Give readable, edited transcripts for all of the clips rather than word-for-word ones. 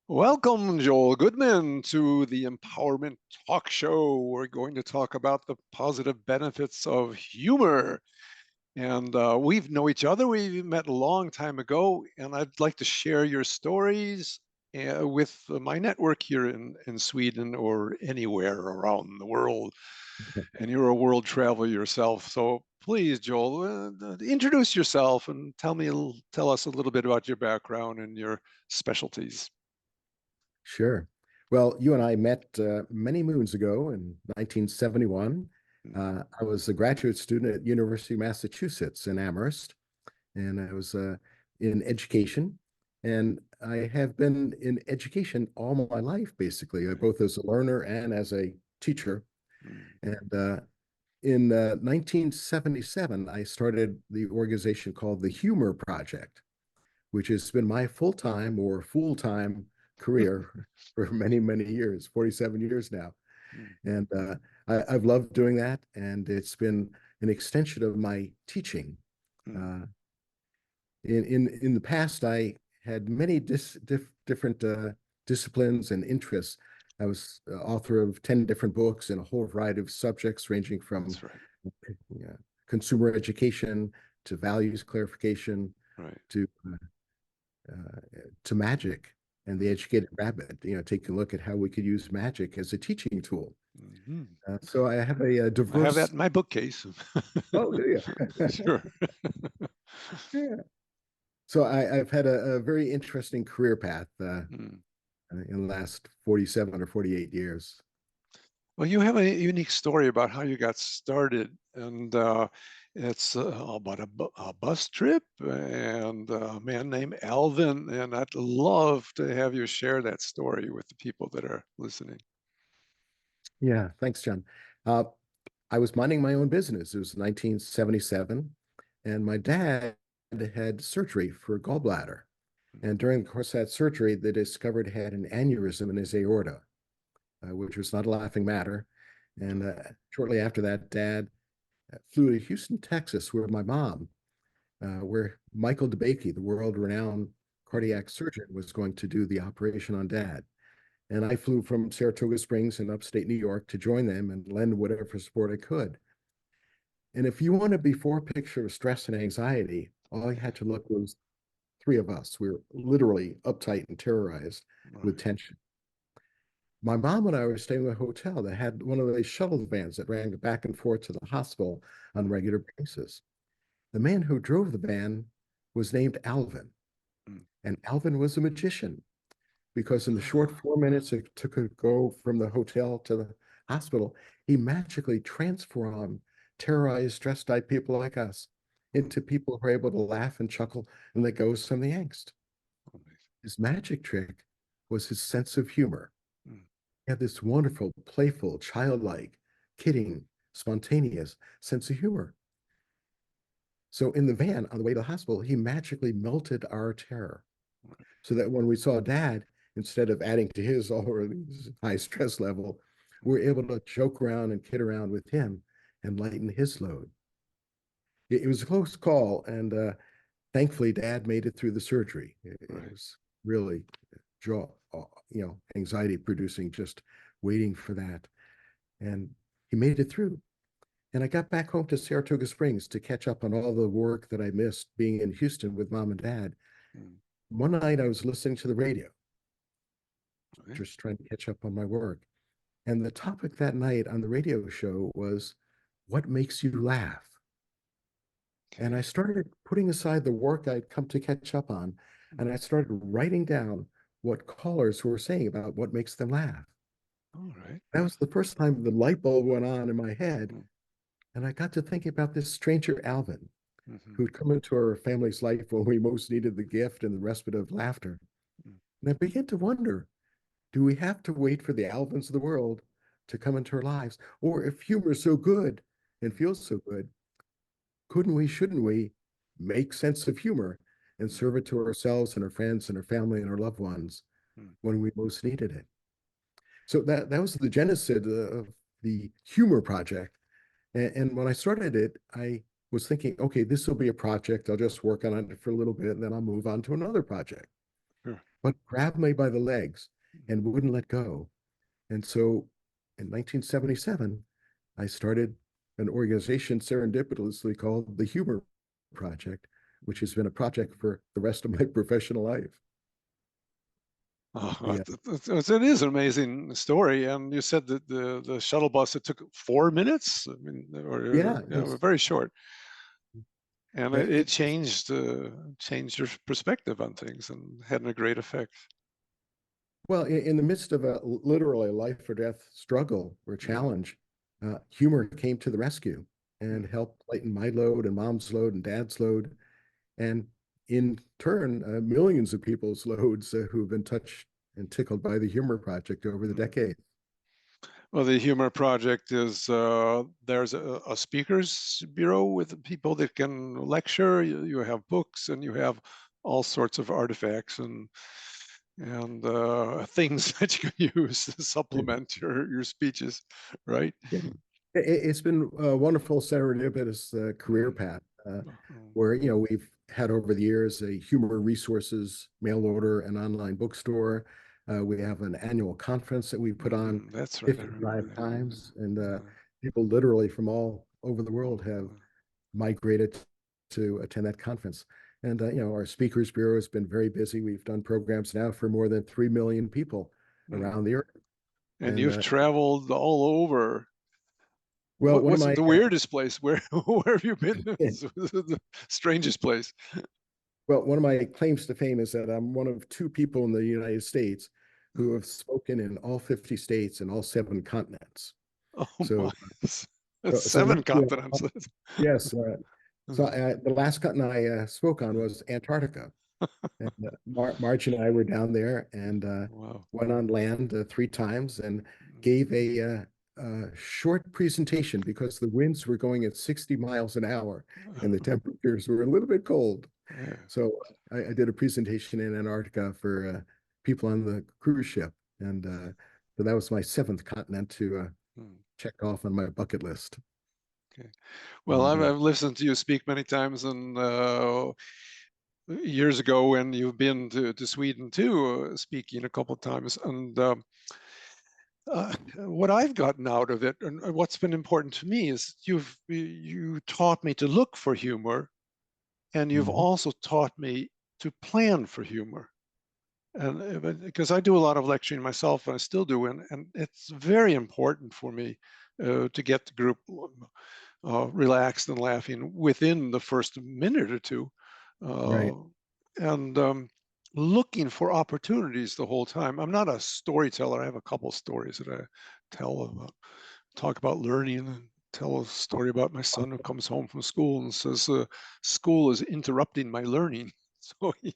Welcome, Joel Goodman, to the Empowerment Talk Show. We're going to talk about the positive benefits of humor. And we know each other. We met a long time ago, and I'd like to share your stories with my network here in Sweden or anywhere around the world. And you're a world traveler yourself. So please, Joel, introduce yourself and tell us a little bit about your background and your specialties. Sure. Well, you and I met many moons ago in 1971. I was a graduate student at University of Massachusetts in Amherst, and I was in education. And I have been in education all my life, basically, both as a learner and as a teacher. And in 1977, I started the organization called the Humor Project, which has been my full-time career for many, many years, 47 years now. And I've loved doing that. And it's been an extension of my teaching. In the past, I had many different disciplines and interests. I was author of 10 different books in a whole variety of subjects, ranging from That's right. consumer education to values clarification Right. to magic and the educated rabbit, taking a look at how we could use magic as a teaching tool. So I have a I have that diverse. in my bookcase. Oh, do you? Sure. Yeah. So I've had a very interesting career path in the last 47 or 48 years. Well, you have a unique story about how you got started, and it's about a bus trip and a man named Alvin. And I'd love to have you share that story with the people that are listening. Yeah, thanks, John. Uh, I was minding my own business. It was 1977, and my dad had surgery for gallbladder. And during the course of that surgery, they discovered he had an aneurysm in his aorta, which was not a laughing matter. And shortly after that, Dad flew to Houston, Texas, where my mom, where Michael DeBakey, the world-renowned cardiac surgeon, was going to do the operation on Dad. And I flew from Saratoga Springs in upstate New York to join them and lend whatever support I could. And if you want a before picture of stress and anxiety, all you had to look was three of us. We were literally uptight and terrorized with Right. tension. My mom and I were staying in a hotel that had one of those shuttle vans that ran back and forth to the hospital on a regular basis. The man who drove the van was named Alvin, and Alvin was a magician because in the short 4 minutes it took to go from the hotel to the hospital, he magically transformed terrorized, stressed-out people like us into people who are able to laugh and chuckle and let go of some of the angst. His magic trick was his sense of humor. He had this wonderful, playful, childlike, kidding, spontaneous sense of humor. So in the van on the way to the hospital, he magically melted our terror so that when we saw Dad, instead of adding to his already high stress level, we're able to joke around and kid around with him and lighten his load. It was a close call, and thankfully, Dad made it through the surgery. It was really jaw, anxiety producing, just waiting for that. And he made it through. And I got back home to Saratoga Springs to catch up on all the work that I missed being in Houston with Mom and Dad. One night I was listening to the radio, just trying to catch up on my work. And the topic that night on the radio show was, what makes you laugh? And I started putting aside the work I'd come to catch up on, and I started writing down what callers were saying about what makes them laugh. All right. That was the first time the light bulb went on in my head. And I got to thinking about this stranger, Alvin, who'd come into our family's life when we most needed the gift and the respite of laughter. And I began to wonder, do we have to wait for the Alvins of the world to come into our lives? Or if humor is so good and feels so good, shouldn't we make sense of humor and serve it to ourselves and our friends and our family and our loved ones when we most needed it? So that was the genesis of the Humor Project. And when I started it, I was thinking, okay, this will be a project. I'll just work on it for a little bit, and then I'll move on to another project. but grabbed me by the legs and wouldn't let go. And so in 1977, I started an organization serendipitously called the Humor Project, which has been a project for the rest of my professional life. Oh, Yeah. it is an amazing story. And you said that the shuttle bus, it took 4 minutes. I mean, Yeah. very short. And it It, changed your perspective on things and had a great effect. well, in the midst of a literally life or death struggle or Mm, challenge, humor came to the rescue and mm, helped lighten my load and mom's load and dad's load. And in turn, millions of people's loads who have been touched and tickled by the Humor Project over the mm. decade. Well, the Humor Project is there's a speakers bureau with people that can lecture. You have books and you have all sorts of artifacts and things that you can use to supplement your speeches, right? Yeah. It's been a wonderful serendipitous career Mm, path mm, where, we've had over the years a humor resources mail order and online bookstore. We have an annual conference that we put on that's right. I remember 55 that. times, and Uh, people literally from all over the world have uh, migrated to attend that conference. And, our speakers bureau has been very busy. We've done programs now for more than 3 million people mm. around the earth. And And, you've traveled all over. well, one of What's my the weirdest place? Where where have you been? The strangest place? Well, one of my claims to fame is that I'm one of two people in the United States who have spoken in all 50 states and all seven continents. Oh my, So, that's so seven not too continents. yes. So Uh, the last continent I spoke on was Antarctica, and Marge and I were down there and wow. went on land 3 times and gave a short presentation because the winds were going at 60 miles an hour and the temperatures were a little bit cold. Yeah. So I did a presentation in Antarctica for people on the cruise ship, and so that was my seventh continent to Hmm. check off on my bucket list. Okay. Well, And I've listened to you speak many times, and years ago when you've been to Sweden too, speaking a couple of times. And what I've gotten out of it, and what's been important to me, is you taught me to look for humor, and you've mhm, also taught me to plan for humor. And because I do a lot of lecturing myself, and I still do, and it's very important for me to get the group relaxed and laughing within the first minute or two, uh, right. and looking for opportunities the whole time. I'm not a storyteller. I have a couple stories that I tell about, talk about learning, and tell a story about my son who comes home from school and says, "School is interrupting my learning." So he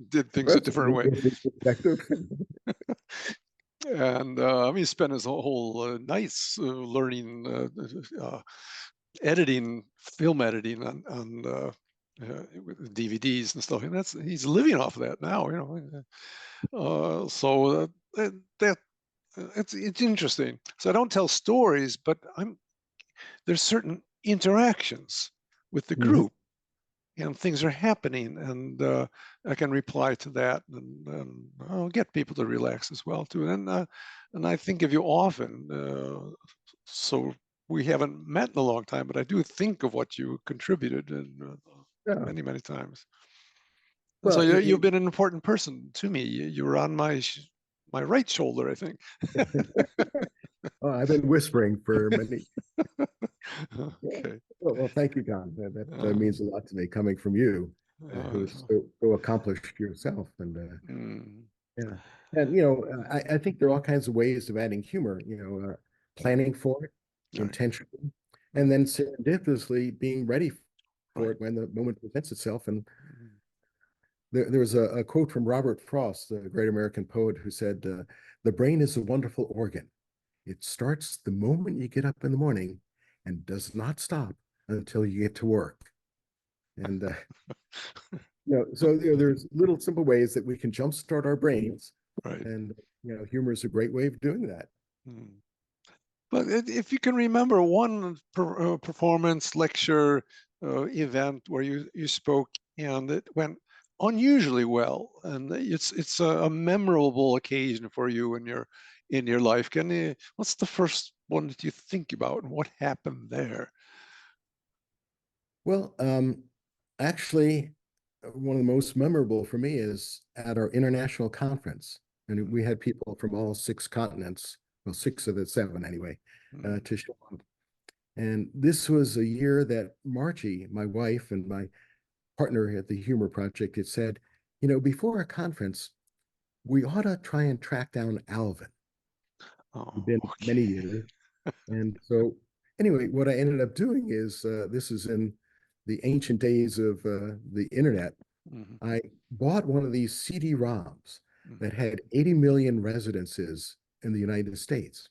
did things a That's an different way. interesting perspective. And I mean, he spent his whole nights learning editing, film editing with DVDs and stuff, and that's he's living off of that now. So that it's interesting. So I don't tell stories, but there's certain interactions with the Mhm. group, and things are happening, and I can reply to that, and I'll get people to relax as well too. And I think of you often. So we haven't met in a long time, but I do think of what you contributed and Yeah. many times. And so Well, you've been an important person to me. You were on my right shoulder, I think. I've been whispering for many. Yeah. Okay. Well, thank you, Don. That Uh, means a lot to me coming from you, uh, who's so accomplished yourself. And mm, yeah, and I think there are all kinds of ways of adding humor. Planning for it, right. intentionally, and Mm, then serendipitously being ready for right. it when the moment presents itself. And Mm, there was a quote from Robert Frost, the great American poet, who said, "The brain is a wonderful organ. It starts the moment you get up in the morning and does not stop until you get to work." And so there's little simple ways that we can jumpstart our brains, right. and humor is a great way of doing that. Mm. But if you can remember one performance, lecture, event where you spoke and it went unusually well, and it's a memorable occasion for you in your life. Can you, what's the first one that you think about, and what happened there? Well, actually, one of the most memorable for me is at our international conference. And we had people from all six continents, well, six of the seven anyway, Mm, to show up. And this was a year that Margie, my wife and my partner at the Humor Project, had said, before a conference, we ought to try and track down Alvin. It's oh, been many okay. years. And so, anyway, what I ended up doing is this is in the ancient days of the internet. Mhm, I bought one of these CD-ROMs mhm, that had 80 million residences in the United States.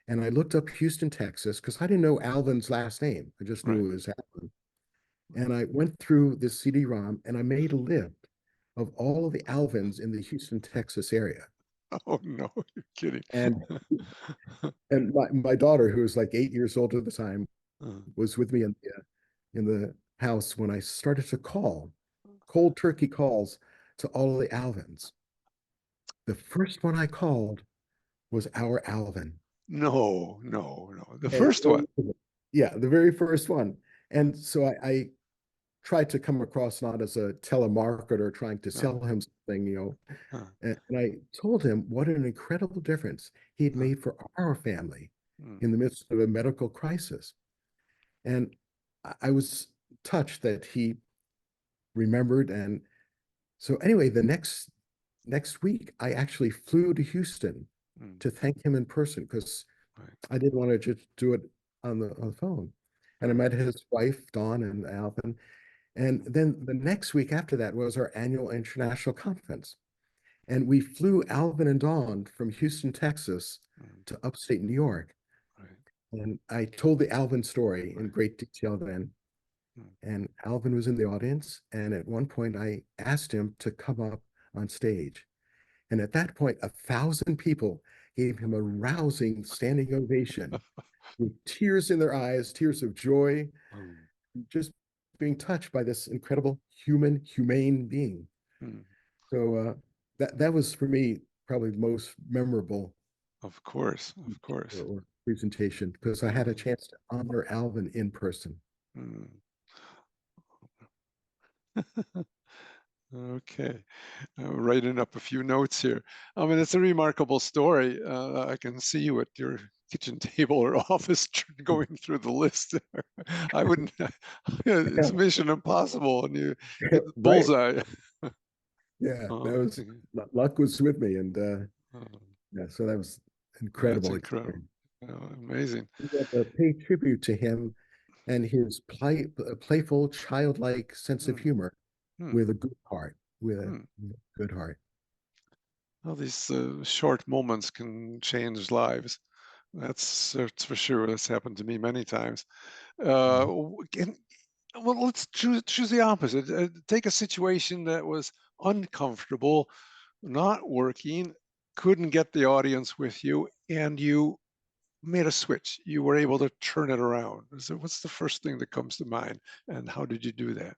And I looked up Houston, Texas, because I didn't know Alvin's last name. I just right. knew it was Alvin. And I went through this CD-ROM and I made a list of all of the Alvins in the Houston, Texas area. Oh no, you're kidding. And my daughter, who was like 8 years old at the time, Uh, was with me in the house when I started to call cold turkey calls to all of the Alvins. The first one I called was our Alvin. no, no, no. The And first one. yeah, the very first one. And so I tried to come across not as a telemarketer trying to Uh, sell him something, uh, and I told him what an incredible difference he'd uh, made for our family mm, in the midst of a medical crisis. And I was touched that he remembered. And so anyway, the next week, I actually flew to Houston mm, to thank him in person because right, I didn't want to just do it on the phone. And I right. met his wife, Dawn and Alvin. And then the next week after that was our annual international conference. And we flew Alvin and Dawn from Houston, Texas Mm, to upstate New York. right, And I told the Alvin story in right. great detail then. Mm, And Alvin was in the audience. And at one point, I asked him to come up on stage. And at that point, 1,000 people gave him a rousing standing ovation with tears in their eyes, tears of joy, mm, just being touched by this incredible humane being. mm. So that was for me probably the most memorable Of course, of course. or presentation because I had a Uh, chance to honor Alvin in person. mm. Okay. Writing up a few notes here. I mean, it's a remarkable story. I can see you at your kitchen table or office going through the list. I wouldn't, it's Mission Impossible, and you hit the Right. bullseye. Yeah, that Oh, was luck was with me, and oh, yeah, so that was that's incredible incredible. experience. Amazing. We got to pay tribute to him and his playful, childlike sense of Hmm, humor hmm, with a good heart, with a hmm. good heart. Well, these short moments can change lives. That's for sure. That's happened to me many times. Mm. And, well, let's choose the opposite. Take a situation that was uncomfortable, not working, couldn't get the audience with you, and you made a switch. You were able to turn it around. So, what's the first thing that comes to mind, and how did you do that?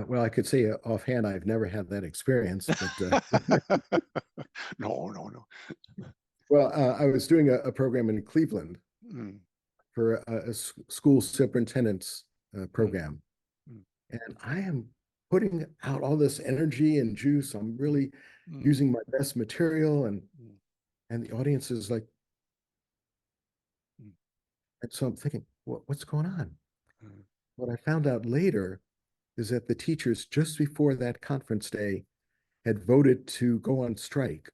Well, I could say offhand, I've never had that experience, but No, no, no. well, I was doing a program in Cleveland Mm, for a school superintendent's mm, program. mm, And I am putting out all this energy and juice. I'm really mm, using my best material, mm, and the audience is like, mm, and so I'm thinking, what's going on? mm. What I found out later is that the teachers just before that conference day had voted to go on strike.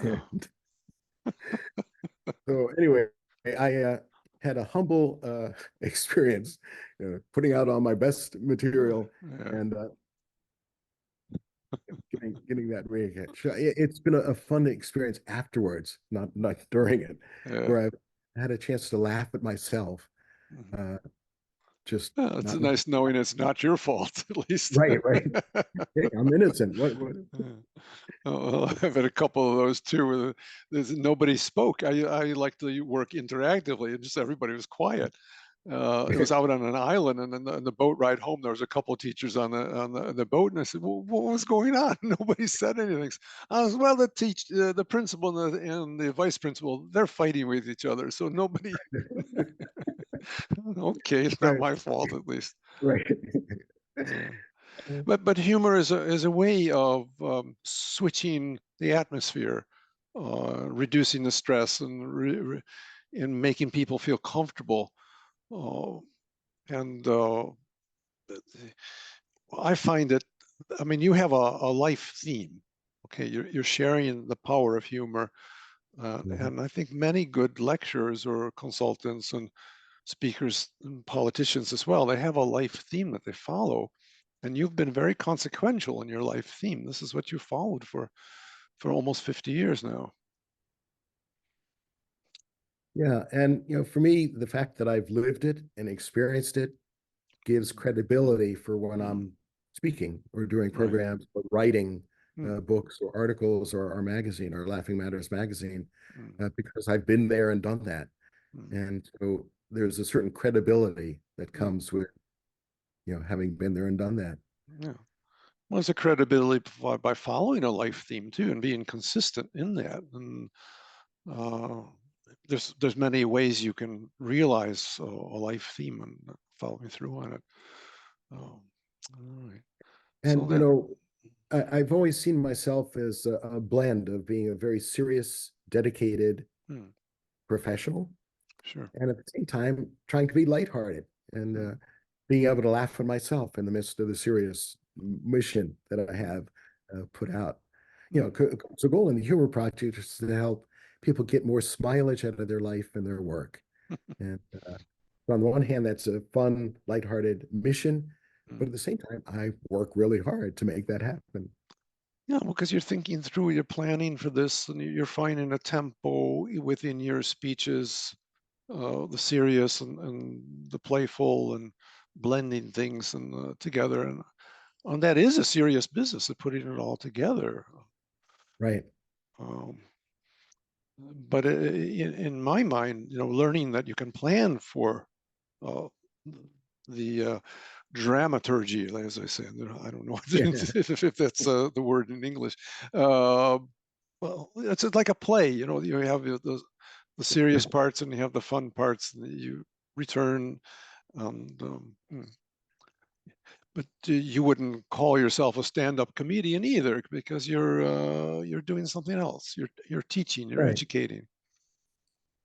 Oh, So anyway, I had a humble experience, putting out all my best material yeah, and getting that recognition. It's been a fun experience afterwards, not during it, yeah. where I've had a chance to laugh at myself. Mhm. Uh, just Well, it's not nice knowing it's not your fault, at least. right. Hey, I'm innocent. What? Yeah. Oh, well, I've had a couple of those too, where there's nobody spoke. I like to work interactively, and just everybody was quiet. It was out on an island, and then the boat ride home, there was a couple of teachers on the boat, and I said, well, "What was going on?" Nobody said anything. I was, well, the principal and the vice principal, they're fighting with each other, so nobody. Okay, it's not Right, my fault, at least. right. Uh, but humor is a way of switching the atmosphere, reducing the stress, and making people feel comfortable. Uh, and I find it. I mean, you have a life theme. Okay, you're sharing the power of humor, Mhm. and I think many good lecturers or consultants and speakers and politicians as well, they have a life theme that they follow. And you've been very consequential in your life theme. This is what you followed for almost 50 years now. Yeah, and for me, the fact that I've lived it and experienced it gives credibility for when Mm, I'm speaking or doing right. programs or writing Mm, books or articles or our magazine, our Laughing Matters magazine, mm, because I've been there and done that. mm, And so there's a certain credibility that mm, comes with, having been there and done that. yeah. Well, it's a credibility by following a life theme too and being consistent in that. And uh, there's many ways you can realize a life theme and following through on it. Um, all right. So And, that. I've always seen myself as a blend of being a very serious, dedicated Mm, professional, sure. and at the same time trying to be lighthearted and Mm, being able to laugh at myself in the midst of the serious mission that I mm, have put out. mm, So goal in the Humor Project is to help people get more mileage out of their life and their work. And on the one hand, that's a fun, lighthearted mission, but mm. at the same time, I work really hard to make that happen. Yeah, because you're thinking through, you're planning for this, and you're finding a tempo within your speeches, the serious and the playful, and blending things and together. And that is a serious business of putting it all together. Right. Um, but in my mind, learning that you can plan for uh, the dramaturgy, as I say. I don't know Yeah. if that's the word in English. Uh, well, it's like a play. You have the serious parts and you have the fun parts, and you return. And but you wouldn't call yourself a stand-up comedian either, because you're doing something else. You're teaching. You're Right. educating.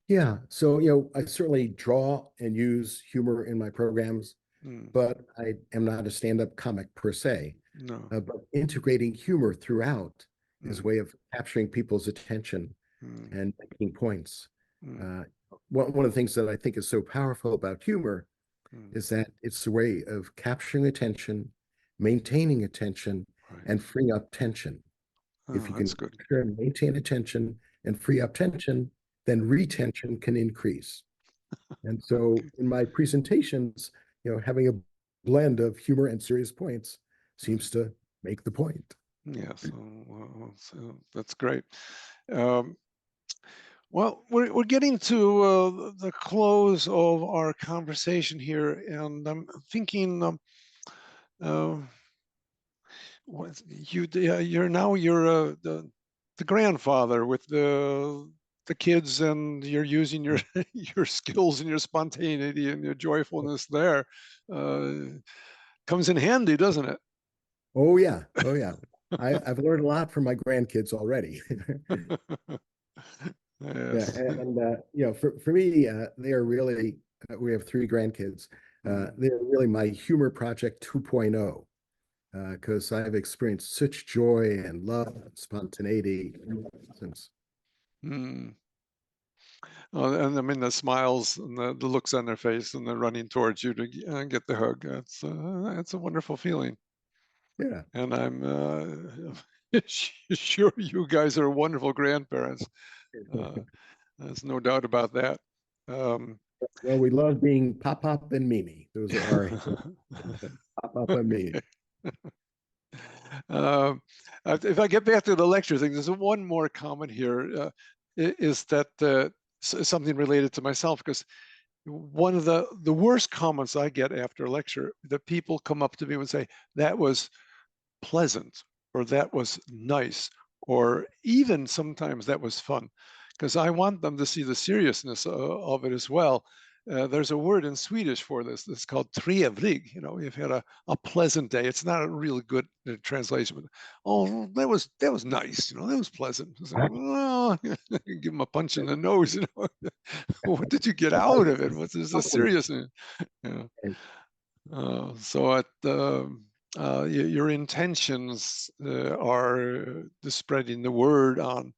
Yeah. So, I certainly draw and use humor in my programs, Mm, but I am not a stand-up comic per se. no. But integrating humor throughout is a Mm, way of capturing people's attention mm, and making points. mm, Uh, one of the things that I think is so powerful about humor mm. is that it's a way of capturing attention, maintaining attention, Right. and freeing up tension. If Oh, you that's can good. capture and maintain attention and free up tension, then retention can increase. And so Okay. in my presentations, having a blend of humor and serious points Mm. seems to make the point. Yes, so that's great. Um, well, we're getting to the close of our conversation here, and I'm thinking, uh, you're the grandfather with the kids, and you're using your your skills and your spontaneity and your joyfulness there. Uh, Comes in handy, doesn't Oh yeah. Oh yeah. I've learned a lot from my grandkids already. it? Yeah, Yes. and for me, they are really. We have three grandkids. Mm, They're really my humor project 2.0 because I've experienced such joy and love, and spontaneity, since. mm. And I mean the smiles and the looks on their face, and they're running towards you to get the hug. That's a wonderful feeling, Yeah. and I'm sure you guys are wonderful grandparents. Uh, there's no doubt about that. Um, Well, we love being Pop Pop and Mimi. Those are our Pop Pop and Mimi. okay. Um, if I get back to the lecture thing, there's one more comment here. Is that something related to myself? Because one of the worst comments I get after a lecture, that people come up to me and say, that was pleasant, or that was nice, or even sometimes that was fun, because I want them to see the seriousness of it as well. There's a word in Swedish for this. It's called trevlig. You know, you've had a pleasant day. It's not a really good translation, but oh, that was nice. You know, that was pleasant. It's like, oh, give them a punch in the nose. You know, what did you get out of it? What's the seriousness? Yeah. So your intentions are the spreading the word on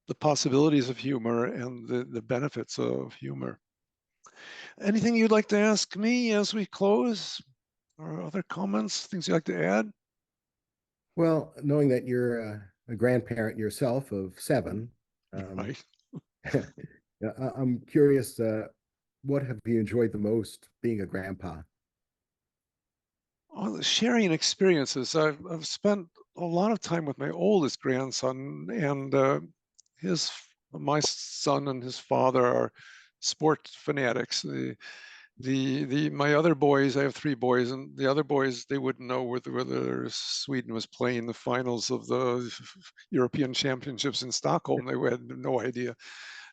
the possibilities of humor and the benefits of humor. Anything you'd like to ask me as we close, or other comments, things you'd like to add? Well, knowing that you're a grandparent yourself of Mm, 7, um, right. I'm curious, what have you enjoyed the most being a grandpa? Well, sharing experiences. I've spent a lot of time with my oldest grandson, and his my son and his father are sport fanatics. The my other boys, I have 3 boys, and the other boys, they wouldn't know whether Sweden was playing the finals of the European Championships in Stockholm. They had no idea.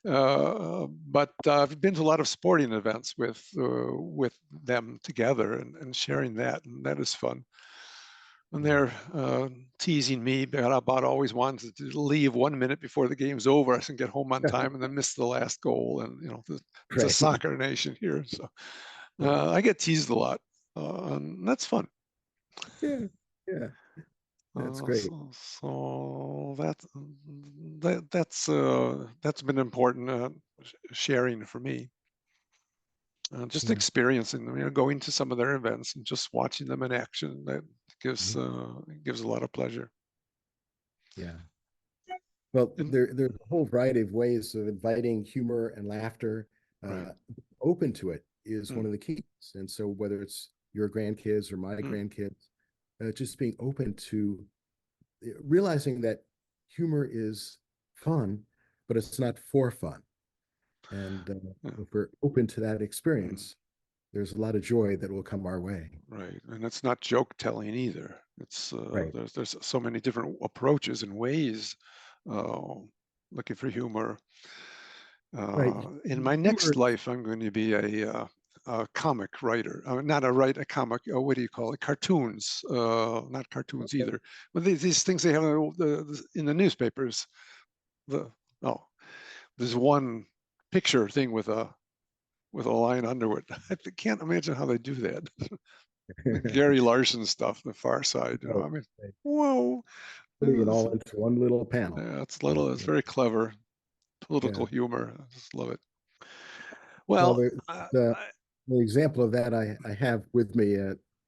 But I've been to a lot of sporting events with them together, and sharing that, and that is fun. And they're teasing me about always wanting to leave 1 minute before the game's over, so I can get home on time, and then miss the last goal. And you know, it's a Right. soccer nation here, so I get teased a lot, and that's fun. Yeah. Yeah. That's great. So that's been important, sharing for me. Just Yeah. experiencing them, you know, going to some of their events and just watching them in action, that Mhm. gives a lot of pleasure. Yeah. Well, And there's a whole variety of ways of inviting humor and laughter. right. Open to it is one Mm, of the keys. And so, whether it's your grandkids or my mm, grandkids, just being open to realizing that humor is fun, but it's not for fun. And yeah, if we're open to that mm, experience, there's a lot of joy that will come our way. right. And it's not joke telling either. It's Right. there's so many different approaches and ways, uh, looking for humor. Right. In my Humor next life, I'm going to be a comic writer. Not a comic. What do you call it? Cartoons. Not cartoons is either. But these things they have in the newspapers. The oh, there's one picture thing with a line under it. I can't imagine how they do that. The okay. Gary Larson stuff, The Far Side. You know, Oh, I mean, right. whoa. Putting it all into one little panel. Yeah, it's little. It's Yeah. very clever political Yeah. humor. I just love it. Well, Well, the example of that I have with me.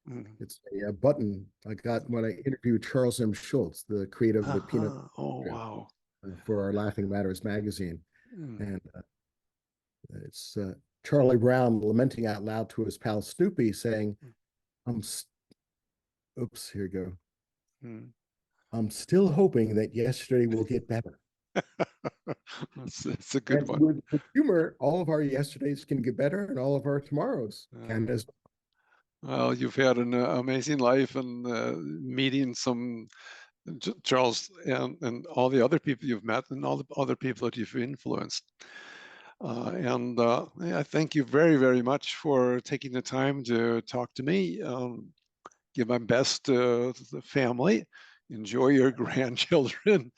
mm, It's a button I got when I interviewed Charles M. Schultz, the creator of the Peanut oh Gallery, wow. for our Laughing Matters magazine. Mm, And it's Charlie Brown lamenting out loud to his pal Snoopy, saying, I'm, oops, here we go. mm. I'm still hoping that yesterday will get better. It's a good And one. with humor, all of our yesterdays can get better and all of our tomorrows Uh, can as well, you've had an amazing life, and meeting some Charles, and all the other people you've met, and all the other people that you've influenced. And yeah, I thank you very, very much for taking the time to talk to me. Give my best to the family. Enjoy your grandchildren.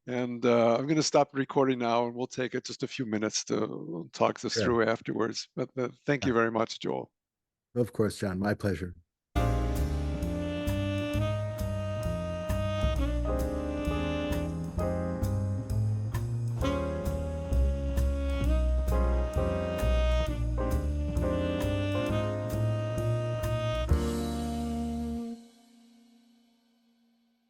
And I'm going to stop recording now, and we'll take it just a few minutes to talk this sure. through afterwards. But thank you very much, Joel. Of course, John, my pleasure.